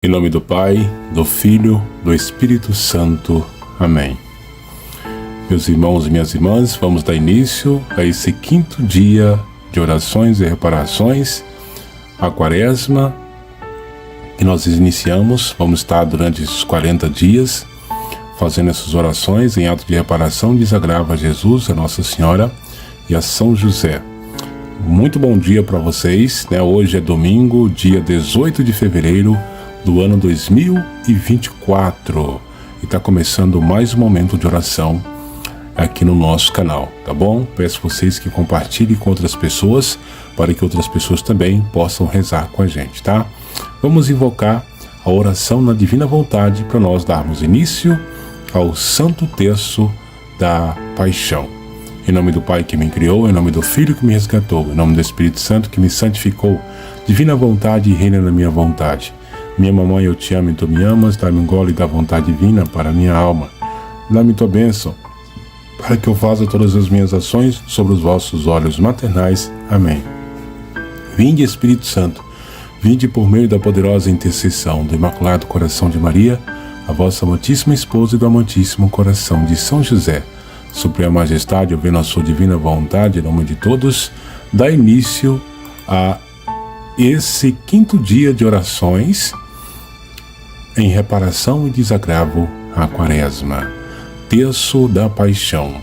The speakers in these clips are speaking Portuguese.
Em nome do Pai, do Filho, do Espírito Santo. Amém. Meus irmãos e minhas irmãs, vamos dar início a esse quinto dia de orações e reparações, a Quaresma, que nós iniciamos. Vamos estar durante esses 40 dias fazendo essas orações em ato de reparação e desagravo a Jesus, a Nossa Senhora e a São José. Muito bom dia para vocês, né? Hoje é domingo, dia 18 de fevereiro do ano 2024, e está começando mais um momento de oração aqui no nosso canal, tá bom? Peço vocês que compartilhem com outras pessoas, para que outras pessoas também possam rezar com a gente, tá? Vamos invocar a oração na divina vontade para nós darmos início ao Santo Terço da Paixão. Em nome do Pai que me criou, em nome do Filho que me resgatou, em nome do Espírito Santo que me santificou, divina vontade e reina na minha vontade. Minha mamãe, eu te amo e tu me amas, dá-me um gole da vontade divina para a minha alma. Dá-me tua bênção, para que eu faça todas as minhas ações sobre os vossos olhos maternais. Amém. Vinde, Espírito Santo, vinde por meio da poderosa intercessão do Imaculado Coração de Maria, a vossa amantíssima esposa e do amantíssimo coração de São José. Suprema Majestade, ouvindo a sua divina vontade, em nome de todos, dá início a esse quinto dia de orações em reparação e desagravo à Quaresma, Terço da Paixão.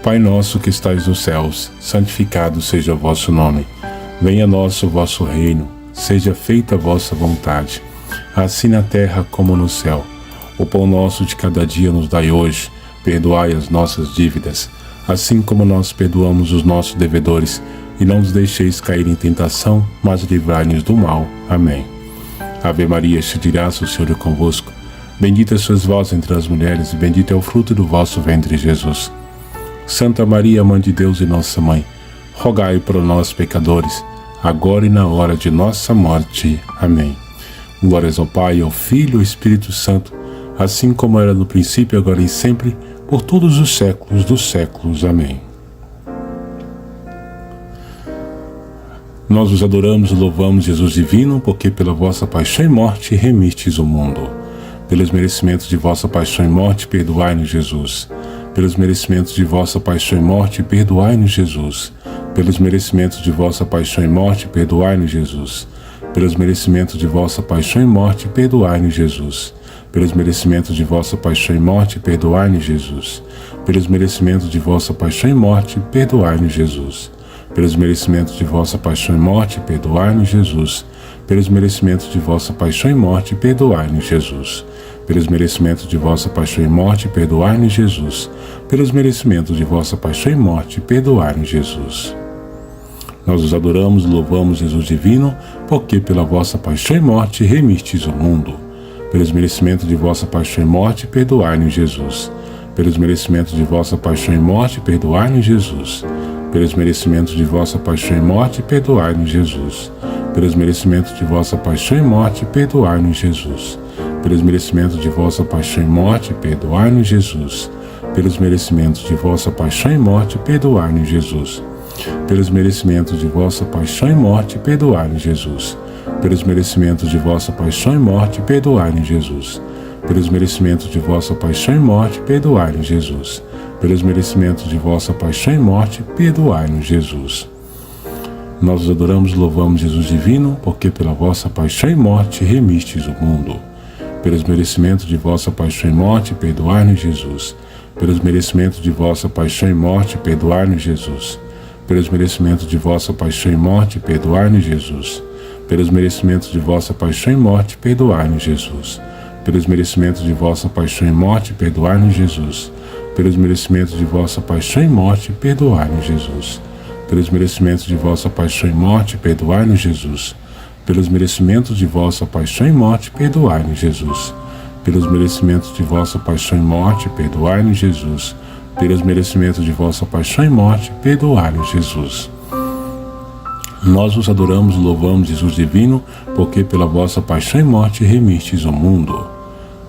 Pai nosso que estais nos céus, santificado seja o vosso nome. Venha a nós o vosso reino, seja feita a vossa vontade, assim na terra como no céu. O pão nosso de cada dia nos dai hoje, perdoai as nossas dívidas, assim como nós perdoamos os nossos devedores, e não nos deixeis cair em tentação, mas livrai-nos do mal. Amém. Ave Maria, cheia de graça, o Senhor é convosco. Bendita sois vós entre as mulheres, e bendito é o fruto do vosso ventre, Jesus. Santa Maria, Mãe de Deus e Nossa Mãe, rogai por nós, pecadores, agora e na hora de nossa morte. Amém. Glórias ao Pai, ao Filho e ao Espírito Santo, assim como era no princípio, agora e sempre, por todos os séculos dos séculos. Amém. Nós vos adoramos e louvamos, Jesus divino, porque pela vossa paixão e morte remistes o mundo. Pelos merecimentos de vossa paixão e morte, perdoai-nos, Jesus. Pelos merecimentos de vossa paixão e morte, perdoai-nos, Jesus. Pelos merecimentos de vossa paixão e morte, perdoai-nos, Jesus. Pelos merecimentos de vossa paixão e morte, perdoai-nos, Jesus. Pelos merecimentos de vossa paixão e morte, perdoai-nos, Jesus. Pelos merecimentos de vossa paixão e morte, perdoai-nos, Jesus. Pelos merecimentos de vossa paixão e morte, perdoai-nos, Jesus. Pelos merecimentos de vossa paixão e morte, perdoai-nos, Jesus. Pelos merecimentos de vossa paixão e morte, perdoai-nos, Jesus. Pelos merecimentos de vossa paixão e morte, perdoai-nos, Jesus. Nós os adoramos e louvamos, Jesus divino, porque pela vossa paixão e morte remistes o mundo. Pelos merecimentos de vossa paixão e morte, perdoai-nos, Jesus. Pelos merecimentos de vossa paixão e morte, perdoai-nos, Jesus. Pelos merecimentos de vossa paixão e morte, perdoai-nos, Jesus. Pelos merecimentos de vossa paixão e morte, perdoai-nos, Jesus. Pelos merecimentos de vossa paixão e morte, perdoai-nos, Jesus. Pelos merecimentos de vossa paixão e morte, perdoai-nos, Jesus. Pelos merecimentos de vossa paixão e morte, perdoai-nos, Jesus. Pelos merecimentos de vossa paixão e morte, perdoai-nos, Jesus. Pelos merecimentos de vossa paixão e morte, perdoai-nos, Jesus. Pelos merecimentos de vossa paixão e morte, perdoai-nos, Jesus. Nós os adoramos e louvamos, Jesus divino, porque pela vossa paixão e morte remistes o mundo. Pelos merecimentos de vossa paixão e morte, perdoai-nos, Jesus. Pelos merecimentos de vossa paixão e morte, perdoai-nos, Jesus. Pelos merecimentos de vossa paixão e morte, perdoai-nos, Jesus. Pelos merecimentos de vossa paixão e morte, perdoai-nos, Jesus. Pelos merecimentos de vossa paixão e morte, perdoai-nos, Jesus. Pelos merecimentos de vossa paixão e morte, perdoai-nos, Jesus. Pelos merecimentos de vossa paixão e morte, perdoai-nos, Jesus. Pelos merecimentos de vossa paixão e morte, perdoai-nos, Jesus. Pelos merecimentos de vossa paixão e morte, perdoai-nos, Jesus. Pelos merecimentos de vossa paixão e morte, perdoai-nos, Jesus. Nós os adoramos e louvamos, Jesus divino, porque pela vossa paixão e morte remistes o mundo.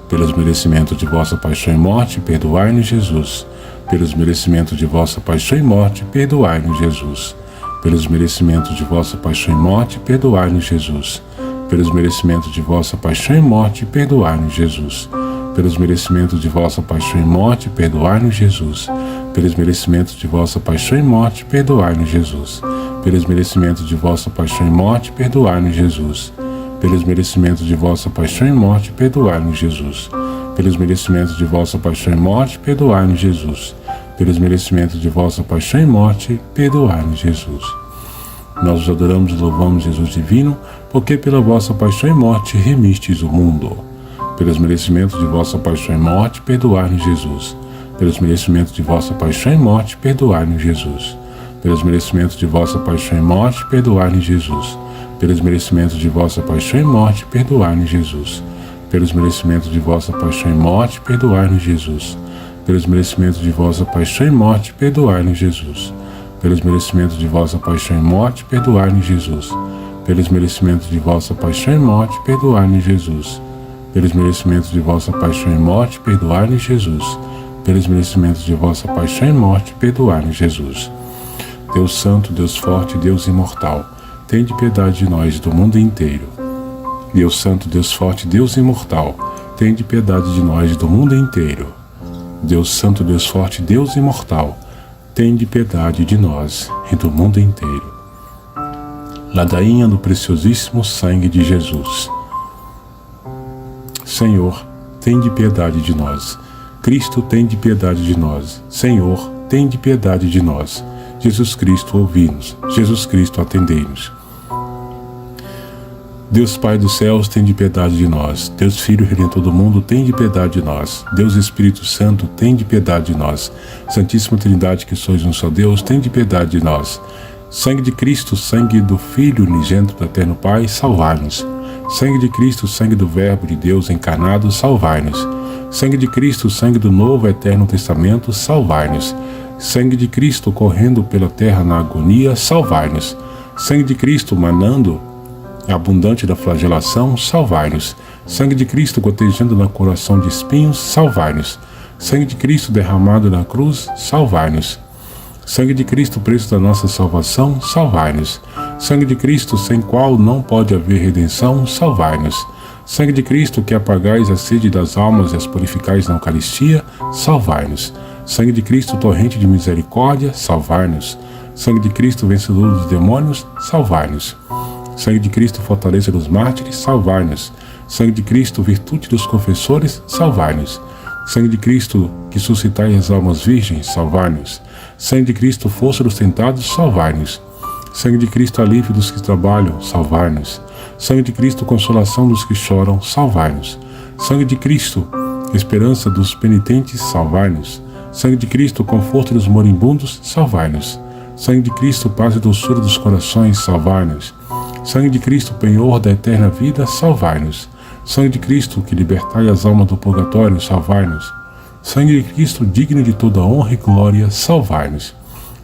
Pelos merecimentos de vossa paixão e morte, perdoai-nos, Jesus. Pelos merecimentos de vossa paixão e morte, perdoai-nos, Jesus. Pelos merecimentos de vossa paixão e morte, perdoai-nos, Jesus. Pelos merecimentos de vossa paixão e morte, perdoai-nos, Jesus. Pelos merecimentos de vossa paixão e morte, perdoai-nos, Jesus. Pelos merecimentos de vossa paixão e morte, perdoai-nos, Jesus. Pelos merecimentos de vossa paixão e morte, perdoai-nos, Jesus. Pelos merecimentos de vossa paixão e morte, perdoai-nos, Jesus. Pelos merecimentos de vossa paixão e morte, perdoai-nos, Jesus. Pelos merecimentos de vossa paixão e morte, perdoai-nos, Jesus. Nós os adoramos e louvamos, Jesus divino, porque pela vossa paixão e morte remistes o mundo. Pelos merecimentos de vossa paixão e morte, perdoai-nos, Jesus. Pelos merecimentos de vossa paixão e morte, perdoai-nos, Jesus. Pelos merecimentos de vossa paixão e morte, perdoai-nos, Jesus. Pelos merecimentos de vossa paixão e morte, perdoai-nos, Jesus. Pelos merecimentos de vossa paixão e morte, perdoai-nos, Jesus. Pelos merecimentos de vossa paixão e morte, perdoai-nos, Jesus. Pelos merecimentos de vossa paixão e morte, perdoai-nos, Jesus. Pelos merecimentos de vossa paixão e morte, perdoai-nos, Jesus. Pelos merecimentos de vossa paixão e morte, perdoai-nos, Jesus. Pelos merecimentos de vossa paixão e morte, perdoai-nos, Jesus. Deus Santo, Deus Forte, Deus Imortal, tende piedade de nós e do mundo inteiro. Deus Santo, Deus Forte, Deus Imortal, tende piedade de nós e do mundo inteiro. Deus Santo, Deus Forte, Deus Imortal, tende piedade de nós e do mundo inteiro. Ladainha do preciosíssimo sangue de Jesus. Senhor, tende piedade de nós. Cristo, tende piedade de nós. Senhor, tende piedade de nós. Jesus Cristo, ouvi-nos. Jesus Cristo, atendei-nos. Deus Pai dos céus, tende piedade de nós. Deus Filho Redentor do mundo, tende piedade de nós. Deus Espírito Santo, tende piedade de nós. Santíssima Trindade, que sois um só Deus, tende piedade de nós. Sangue de Cristo, sangue do Filho unigênito do Eterno Pai, salvai-nos. Sangue de Cristo, sangue do Verbo de Deus encarnado, salvai-nos. Sangue de Cristo, sangue do Novo Eterno Testamento, salvai-nos. Sangue de Cristo correndo pela terra na agonia, salvai-nos. Sangue de Cristo manando abundante da flagelação, salvai-nos. Sangue de Cristo gotejando no coração de espinhos, salvai-nos. Sangue de Cristo derramado na cruz, salvai-nos. Sangue de Cristo, preço da nossa salvação, salvai-nos. Sangue de Cristo, sem qual não pode haver redenção, salvai-nos. Sangue de Cristo, que apagais a sede das almas e as purificais na Eucaristia, salvai-nos. Sangue de Cristo, torrente de misericórdia, salvai-nos. Sangue de Cristo, vencedor dos demônios, salvai-nos. Sangue de Cristo, fortaleza dos mártires, salvai-nos. Sangue de Cristo, virtude dos confessores, salvai-nos. Sangue de Cristo, que suscitai as almas virgens, salvai-nos. Sangue de Cristo, força dos tentados, salvai-nos. Sangue de Cristo, alívio dos que trabalham, salvai-nos. Sangue de Cristo, consolação dos que choram, salvai-nos. Sangue de Cristo, esperança dos penitentes, salvai-nos. Sangue de Cristo, conforto dos moribundos, salvai-nos. Sangue de Cristo, paz e doçura dos corações, salvai-nos. Sangue de Cristo, penhor da eterna vida, salvai-nos. Sangue de Cristo, que libertai as almas do purgatório, salvai-nos. Sangue de Cristo, digno de toda honra e glória, salvai-nos.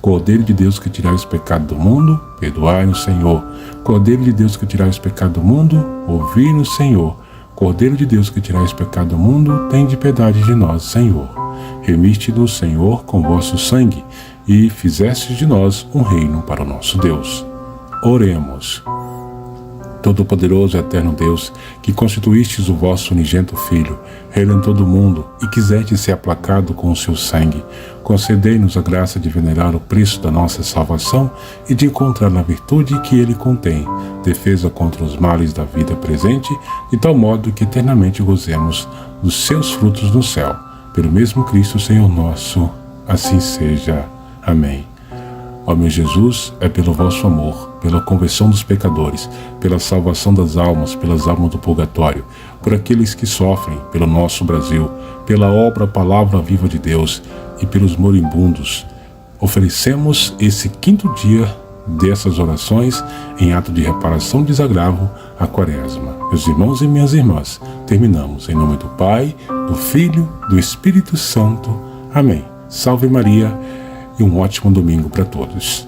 Cordeiro de Deus, que tirais o pecado do mundo, perdoai-nos, Senhor. Cordeiro de Deus, que tirais o pecado do mundo, ouvi-nos, Senhor. Cordeiro de Deus, que tirais o pecado do mundo, tende piedade de nós, Senhor. Remiste-nos, Senhor, com vosso sangue, e fizestes de nós um reino para o nosso Deus. Oremos. Todo-Poderoso e Eterno Deus, que constituístes o vosso unigênito Filho, Redentor do mundo, e quiseste ser aplacado com o seu sangue, concedei-nos a graça de venerar o preço da nossa salvação e de encontrar na virtude que ele contém, defesa contra os males da vida presente, de tal modo que eternamente gozemos dos seus frutos no céu. Pelo mesmo Cristo, Senhor nosso, assim seja. Amém. Ó meu Jesus, é pelo vosso amor, pela conversão dos pecadores, pela salvação das almas, pelas almas do purgatório, por aqueles que sofrem, pelo nosso Brasil, pela obra Palavra Viva de Deus e pelos moribundos. Oferecemos esse quinto dia dessas orações em ato de reparação e desagravo à Quaresma. Meus irmãos e minhas irmãs, terminamos em nome do Pai, do Filho, do Espírito Santo. Amém. Salve Maria. E um ótimo domingo para todos.